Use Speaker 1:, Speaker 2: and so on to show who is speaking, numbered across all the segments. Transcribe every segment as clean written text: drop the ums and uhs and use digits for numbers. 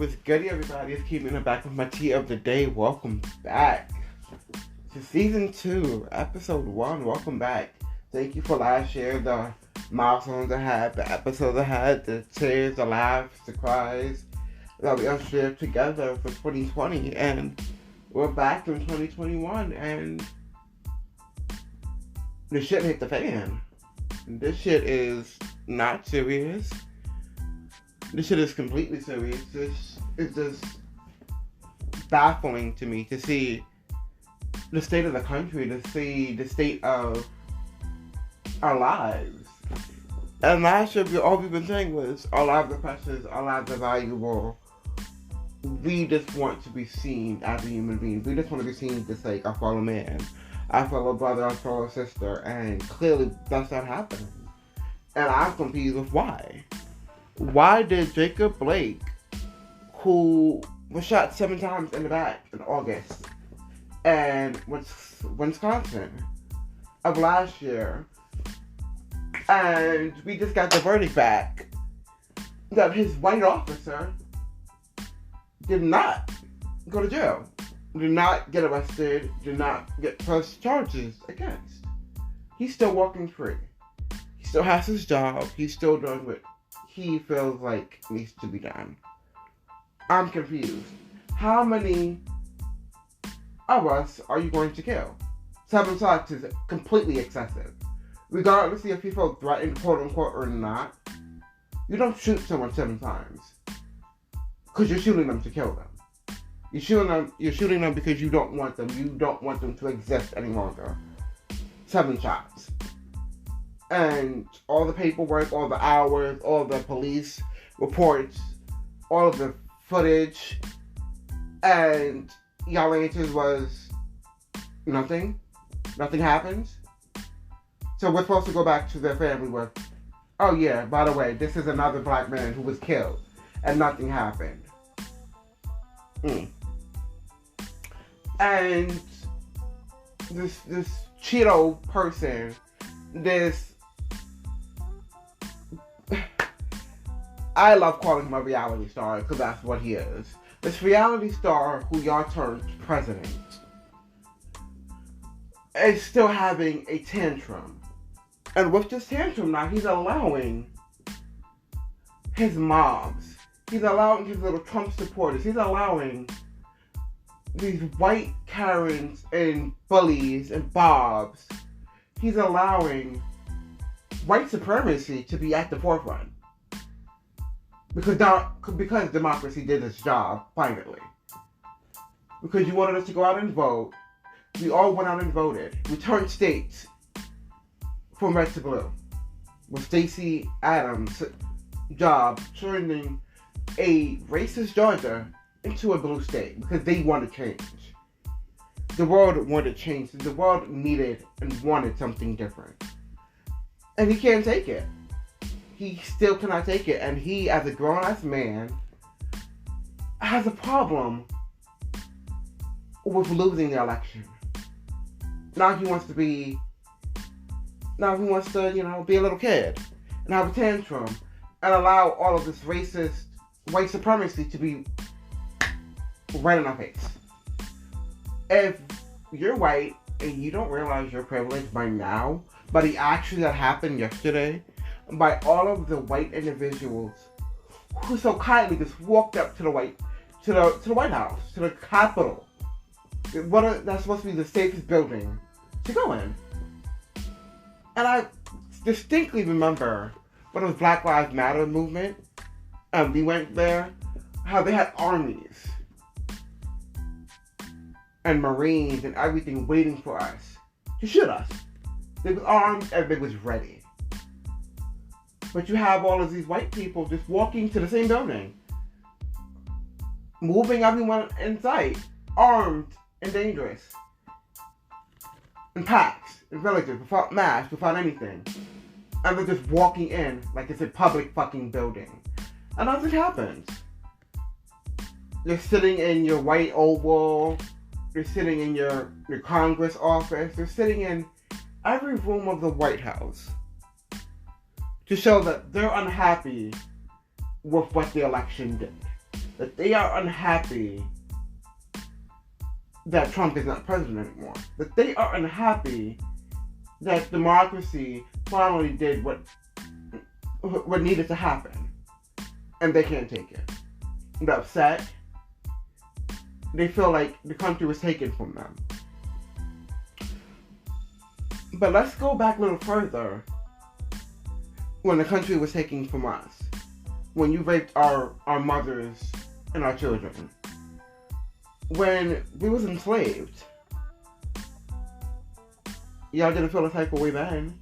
Speaker 1: What's good, everybody? It's keeping it back with my tea of the day. Welcome back to season 2, episode 1. Welcome back. Thank you for last year, the milestones I had, the episodes I had, the tears, the laughs, the cries that we all shared together for 2020. And we're back in 2021, and the shit hit the fan. This shit is not serious. This shit is completely serious. This is just baffling to me to see the state of the country, to see the state of our lives. And last year, all we've been saying was our lives are precious, our lives are valuable. We just want to be seen as a human being. We just want to be seen just like our fellow man, our fellow brother, our fellow sister. And clearly, that's not happening. And I'm confused with why. Why did Jacob Blake, who was shot 7 times in the back in August, and Wisconsin of last year, and we just got the verdict back that his white officer did not go to jail, did not get arrested, did not get pressed charges against. He's still walking free. He still has his job. He's still doing what he feels like needs to be done. I'm confused. How many of us are you going to kill? 7 shots is completely excessive. Regardless if you feel threatened, quote unquote, or not, you don't shoot someone 7 times because you're shooting them to kill them. You're shooting them because you don't want them. You don't want them to exist any longer. 7 shots. And all the paperwork, all the hours, all the police reports, all of the footage, and y'all answers was nothing. Nothing happens. So we're supposed to go back to their family with, oh yeah, by the way, this is another black man who was killed, and nothing happened. And this Cheeto person, this, I love calling him a reality star because that's what he is. This reality star who y'all turned president is still having a tantrum. And with this tantrum now, he's allowing his mobs, he's allowing his little Trump supporters, he's allowing these white Karens and bullies and Bobs, he's allowing white supremacy to be at the forefront. Because democracy did its job, finally. Because you wanted us to go out and vote. We all went out and voted. We turned states from red to blue. With Stacey Adams' job turning a racist Georgia into a blue state. Because they wanted change. The world wanted change. The world needed and wanted something different. And he can't take it. He still cannot take it, and he, as a grown-ass man, has a problem with losing the election. Now he wants to, be a little kid, and have a tantrum, and allow all of this racist white supremacy to be right in our face. If you're white, and you don't realize your privilege by now, by the action that happened yesterday, by all of the white individuals who so kindly just walked up to the White House, to the Capitol. That's supposed to be the safest building to go in. And I distinctly remember when it was Black Lives Matter movement, we went there, how they had armies and Marines and everything waiting for us to shoot us. They was armed, everybody was ready. But you have all of these white people just walking to the same building, moving everyone in sight, armed and dangerous, in packs, in villages, without masks, without anything. And they're just walking in like it's a public fucking building. And nothing happens. You're sitting in your white oval, you're sitting in your Congress office, you're sitting in every room of the White House to show that they're unhappy with what the election did. that they are unhappy that Trump is not president anymore. That they are unhappy that democracy finally did what needed to happen. And they can't take it. They're upset. They feel like the country was taken from them. But let's go back a little further. When the country was taken from us. When you raped our mothers and our children. When we was enslaved. Y'all didn't feel a type of way then.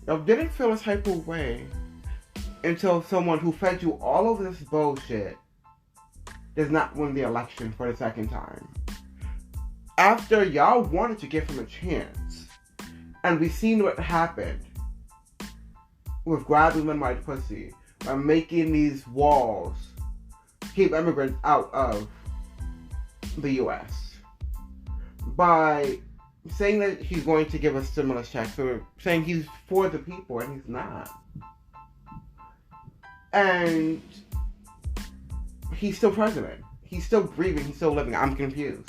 Speaker 1: Y'all didn't feel a type of way until someone who fed you all of this bullshit does not win the election for the second time. After y'all wanted to give him a chance, and we seen what happened with grabbing them by the pussy, by making these walls keep immigrants out of the U.S., by saying that he's going to give us stimulus checks, or saying he's for the people, and he's not. And he's still president. He's still breathing. He's still living. I'm confused.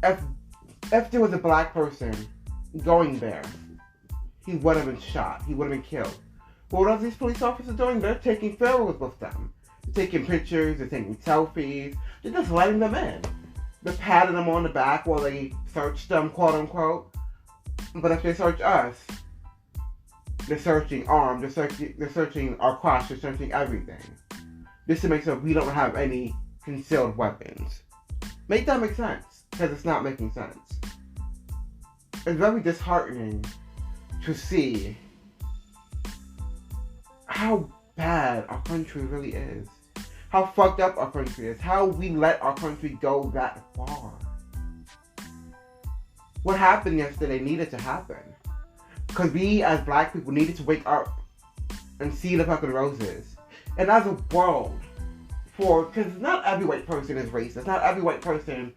Speaker 1: If there was a black person going there, he would have been shot. He would have been killed. But what are these police officers doing? They're taking photos with them. They're taking pictures. They're taking selfies. They're just letting them in. They're patting them on the back while they search them, quote unquote. But if they search us, they're searching arms, they're searching our crotch, they're searching everything. Just to make sure we don't have any concealed weapons. Make that make sense, because it's not making sense. It's very disheartening to see how bad our country really is. How fucked up our country is. How we let our country go that far. What happened yesterday needed to happen. Because we, as black people, needed to wake up and see the fucking roses. And as a world, because not every white person is racist. Not every white person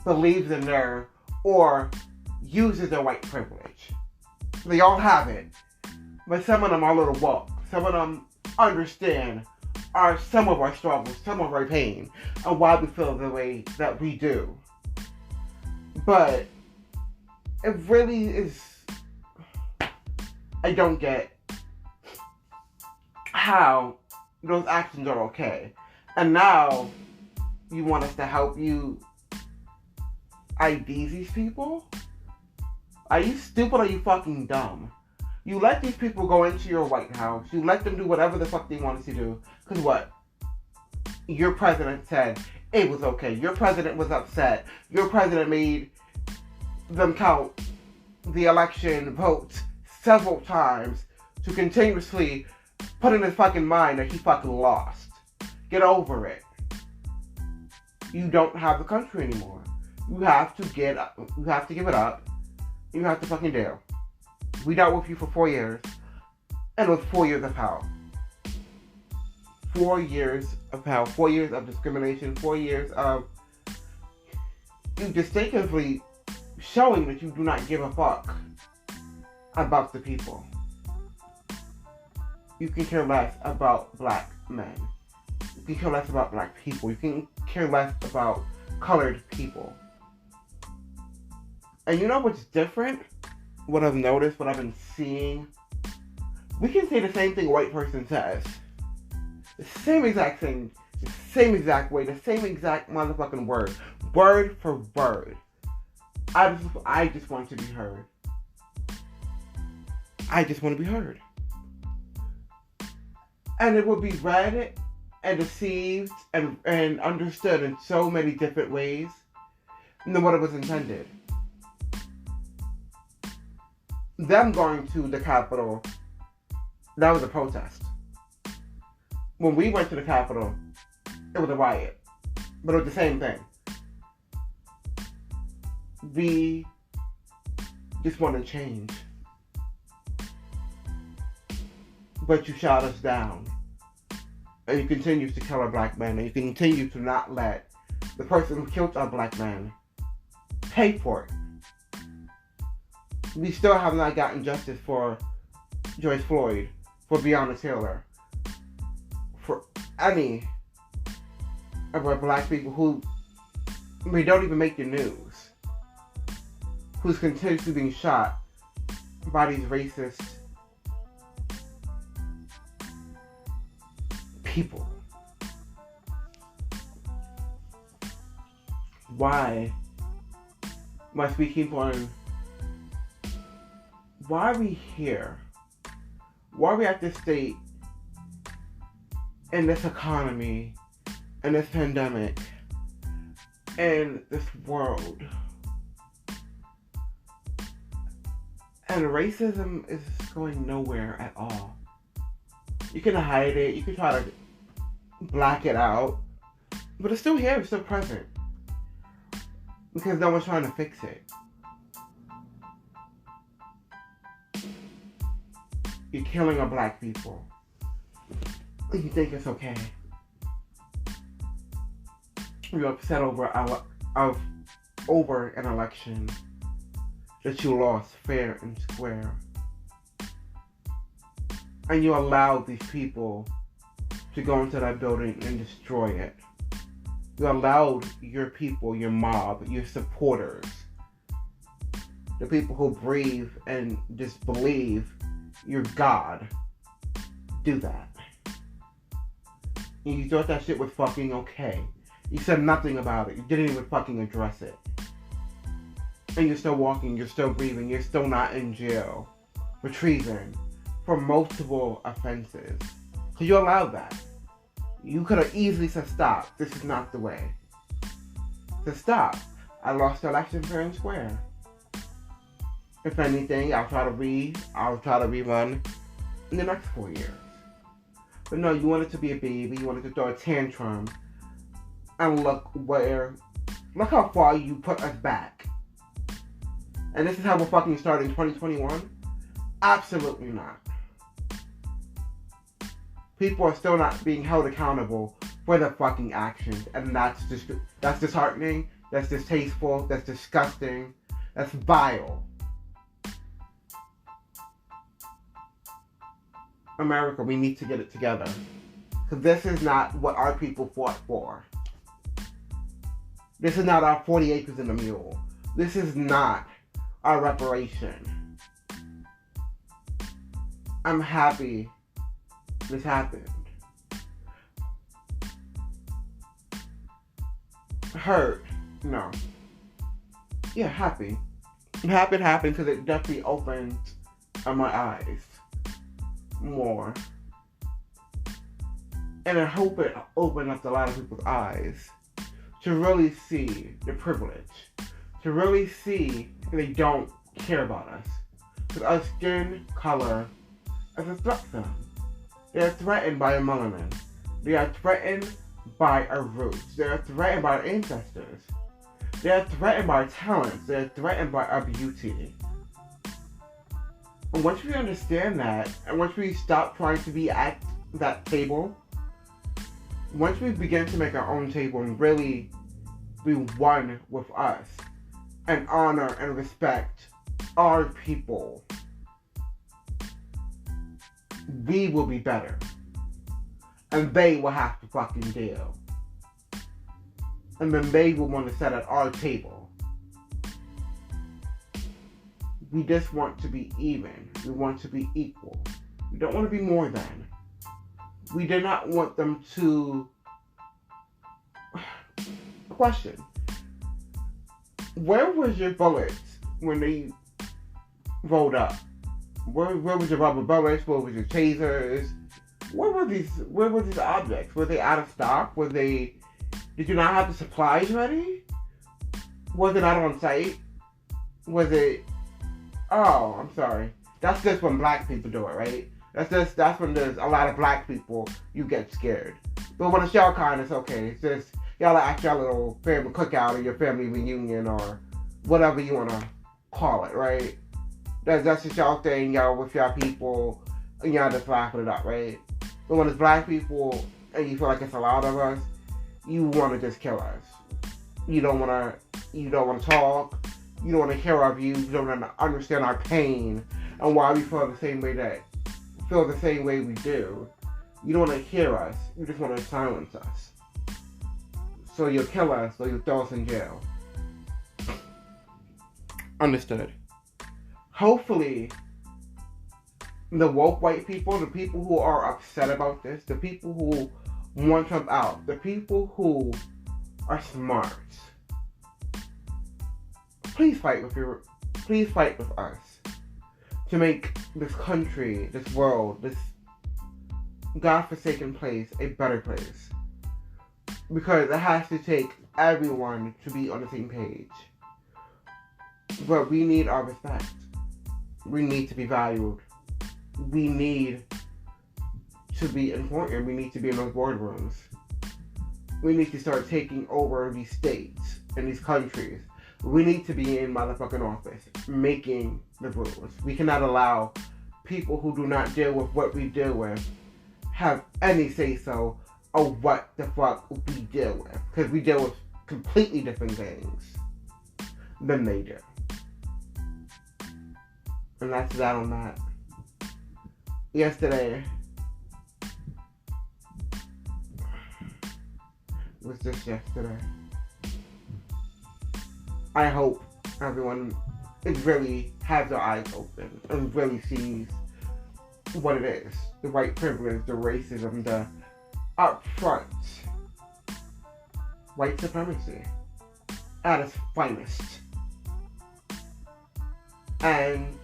Speaker 1: believes in their, or uses their white privilege. They all have it. But some of them are a little woke. Some of them understand some of our struggles, some of our pain, and why we feel the way that we do. But it really is, I don't get how those actions are okay. And now you want us to help you ID these people? Are you stupid or are you fucking dumb? You let these people go into your White House. You let them do whatever the fuck they wanted to do. Because what? Your president said it was okay. Your president was upset. Your president made them count the election votes several times to continuously put in his fucking mind that he fucking lost. Get over it. You don't have the country anymore. You have to give it up. You have to fucking deal. We dealt with you for 4 years, and it was 4 years of hell. 4 years of hell. 4 years of discrimination. 4 years of you distinctively showing that you do not give a fuck about the people. You can care less about black men. You can care less about black people. You can care less about colored people. And you know what's different? What I've noticed, what I've been seeing? We can say the same thing a white person says. The same exact thing. The same exact way. The same exact motherfucking word. Word for word. I just want to be heard. I just want to be heard. And it will be read and received and understood in so many different ways than what it was intended. Them going to the Capitol, that was a protest. When we went to the Capitol, it was a riot. But it was the same thing. We just want to change. But you shot us down. And you continue to kill our black men. And you continue to not let the person who killed our black man pay for it. We still have not gotten justice for George Floyd, for Breonna Taylor, for any of our black people who don't even make the news, who's continuously being shot by these racist people. Why must we keep on? Why are we here? Why are we at this state, in this economy, in this pandemic, in this world? And racism is going nowhere at all. You can hide it, you can try to black it out, but it's still here, it's still present. Because no one's trying to fix it. You're killing our black people. You think it's okay. You're upset over an election that you lost fair and square. And you allowed these people to go into that building and destroy it. You allowed your people, your mob, your supporters, the people who breathe and just believe you're God, do that. And you thought that shit was fucking okay. You said nothing about it. You didn't even fucking address it. And you're still walking, you're still breathing, you're still not in jail for treason, for multiple offenses. Because you allowed that. You could have easily said, stop, this is not the way. So stop. I lost the election fair and square. If anything, I'll try to rerun in the next 4 years. But no, you wanted to be a baby, you wanted to throw a tantrum, and look how far you put us back. And this is how we're fucking starting 2021? Absolutely not. People are still not being held accountable for their fucking actions, and that's disheartening, that's distasteful, that's disgusting, that's vile. America, we need to get it together. Because this is not what our people fought for. This is not our 40 acres and a mule. This is not our reparation. I'm happy this happened. Hurt? No. Yeah, happy. I'm happy it happened because it definitely opened my eyes more. And I hope it opened up a lot of people's eyes to really see the privilege, to really see they don't care about us. Because our skin color is a threat to them. They are threatened by our melanin. They are threatened by our roots. They are threatened by our ancestors. They are threatened by our talents. They are threatened by our beauty. And once we understand that, and once we stop trying to be at that table, once we begin to make our own table and really be one with us, and honor and respect our people, we will be better. And they will have to fucking deal. And then they will want to sit at our table. We just want to be even. We want to be equal. We don't want to be more than. We do not want them to... Question. Where was your bullets when they rolled up? Where was your rubber bullets? Where was your tasers? Where were these objects? Were they out of stock? Did you not have the supplies ready? Was it not on site? Was it... Oh, I'm sorry. That's just when black people do it, right? That's when there's a lot of black people, you get scared. But when it's y'all kind, it's okay. It's just, y'all at your little family cookout or your family reunion or whatever you want to call it, right? That's just y'all thing, y'all with y'all people, and y'all just laughing it up, right? But when it's black people, and you feel like it's a lot of us, you want to just kill us. You don't want to talk. You don't want to hear our views. You don't want to understand our pain and why we feel the same way we do. You don't want to hear us. You just want to silence us. So you'll kill us or you'll throw us in jail. Understood. Hopefully, the woke white people, the people who are upset about this, the people who want Trump out, the people who are smart, please fight with us to make this country, this world, this godforsaken place a better place. Because it has to take everyone to be on the same page. But we need our respect. We need to be valued. We need to be important. We need to be in those boardrooms. We need to start taking over these states and these countries. We need to be in motherfucking office, making the rules. We cannot allow people who do not deal with what we deal with have any say-so of what the fuck we deal with. Because we deal with completely different things than they do. And that's that on that. Yesterday was just yesterday. I hope everyone really has their eyes open and really sees what it is. The white privilege, the racism, the upfront white supremacy at its finest. And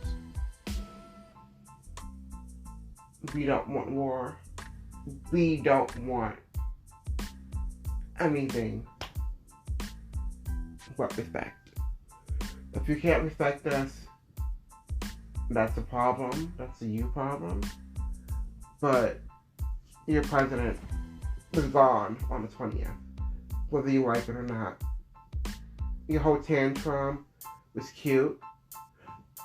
Speaker 1: we don't want war. We don't want anything but respect. If you can't respect us, that's a problem. That's a you problem. But your president was gone on the 20th, whether you like it or not. Your whole tantrum was cute,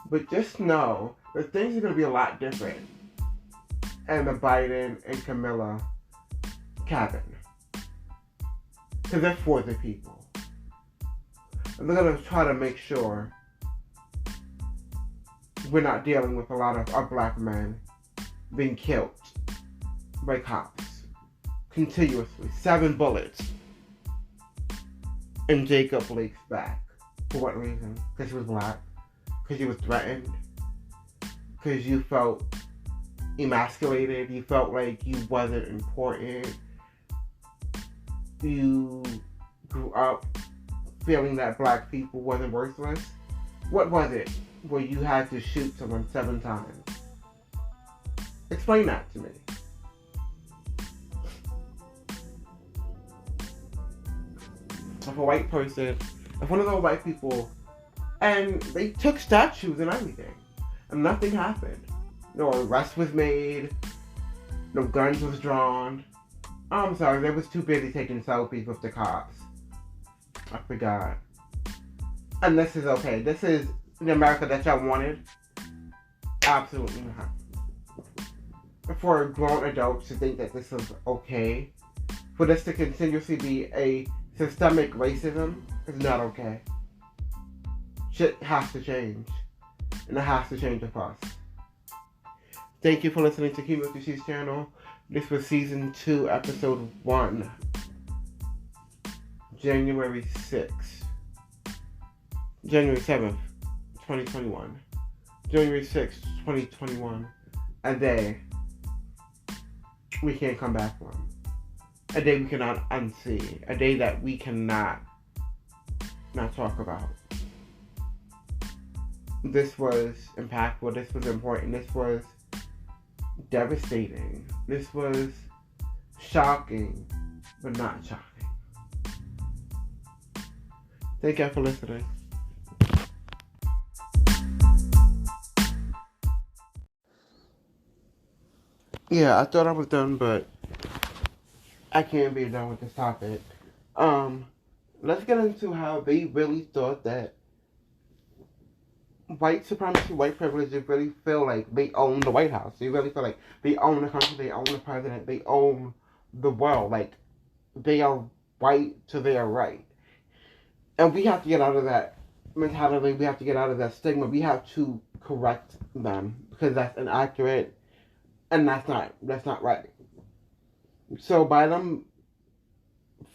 Speaker 1: but just know that things are going to be a lot different in the Biden and Camilla cabin. Because they're for the people. And they're going to try to make sure we're not dealing with a lot of our black men being killed by cops continuously. 7 bullets in Jacob Blake's back. For what reason? Because he was black? Because he was threatened? Because you felt emasculated? You felt like you wasn't important? You grew up feeling that black people wasn't worthless? What was it where you had to shoot someone 7 times? Explain that to me. If a white person, if one of those white people, and they took statues and everything, and nothing happened. No arrest was made, no guns was drawn. I'm sorry, they was too busy taking selfies with the cops. I forgot. And this is okay. This is the America that y'all wanted? Absolutely not. For grown adults to think that this is okay, for this to continuously be a systemic racism, is not okay. Shit has to change. And it has to change with us. Thank you for listening to Kimo Tushi's channel. This was season 2, episode 1. January 6th. January 7th, 2021. January 6th, 2021. A day we can't come back from. A day we cannot unsee. A day that we cannot not talk about. This was impactful. This was important. This was devastating. This was shocking, but not shocking. Thank you for listening. Yeah, I thought I was done, but I can't be done with this topic. Let's get into how they really thought that white supremacy, white privilege, they really feel like they own the White House. They really feel like they own the country, they own the president, they own the world. Like, they are white to their right. And we have to get out of that mentality. We have to get out of that stigma. We have to correct them because that's inaccurate and that's not right. So by them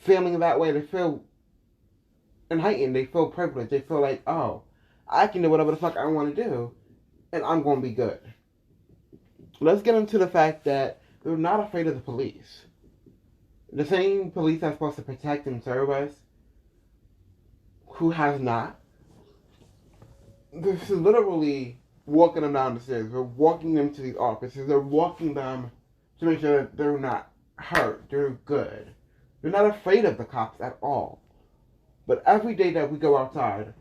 Speaker 1: feeling that way, they feel heightened. They feel privileged. They feel like, oh, I can do whatever the fuck I want to do, and I'm going to be good. Let's get into the fact that they're not afraid of the police. The same police that's supposed to protect and serve us, who has not. This is literally walking them down the stairs. They're walking them to these offices. They're walking them to make sure that they're not hurt. They're good. They're not afraid of the cops at all. But every day that we go outside,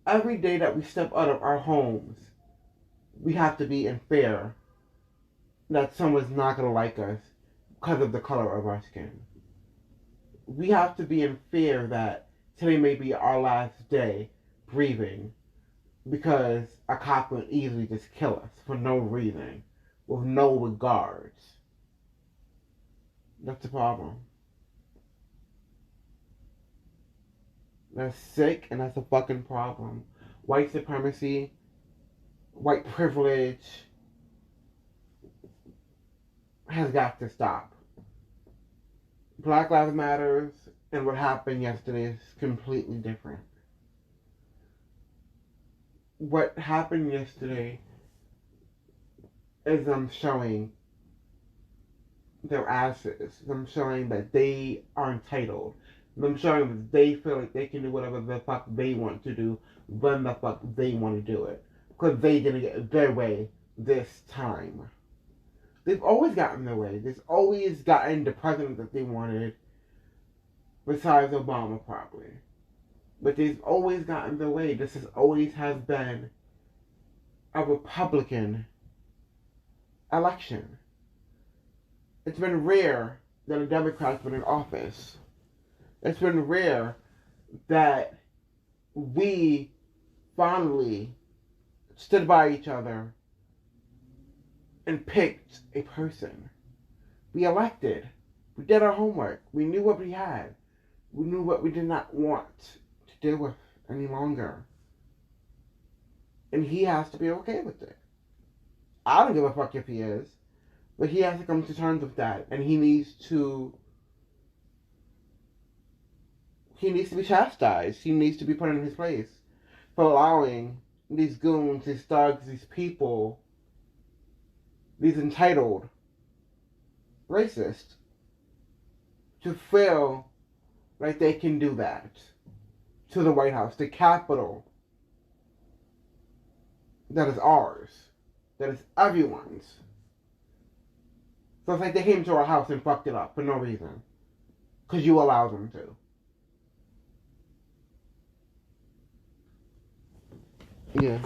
Speaker 1: every day that we step out of our homes, we have to be in fear that someone's not going to like us because of the color of our skin. We have to be in fear that today may be our last day breathing because a cop would easily just kill us for no reason, with no regards. That's the problem. That's sick, and that's a fucking problem. White supremacy, white privilege has got to stop. Black Lives Matters and what happened yesterday is completely different. What happened yesterday is them showing their asses, them showing that they are entitled, them showing that they feel like they can do whatever the fuck they want to do when the fuck they want to do it. Because they didn't get their way this time. They've always gotten their way. They've always gotten the president that they wanted, besides Obama probably. But they've always gotten their way. This always has been a Republican election. It's been rare that a Democrat's been in office. It's been rare that we finally stood by each other and picked a person. We elected. We did our homework. We knew what we had. We knew what we did not want to deal with any longer. And he has to be okay with it. I don't give a fuck if he is. But he has to come to terms with that. And he needs to be chastised. He needs to be put in his place for allowing these goons, these thugs, these people, these entitled racists to feel like they can do that to the White House, the Capitol that is ours, that is everyone's. So it's like they came to our house and fucked it up for no reason. Because you allowed them to. Yeah.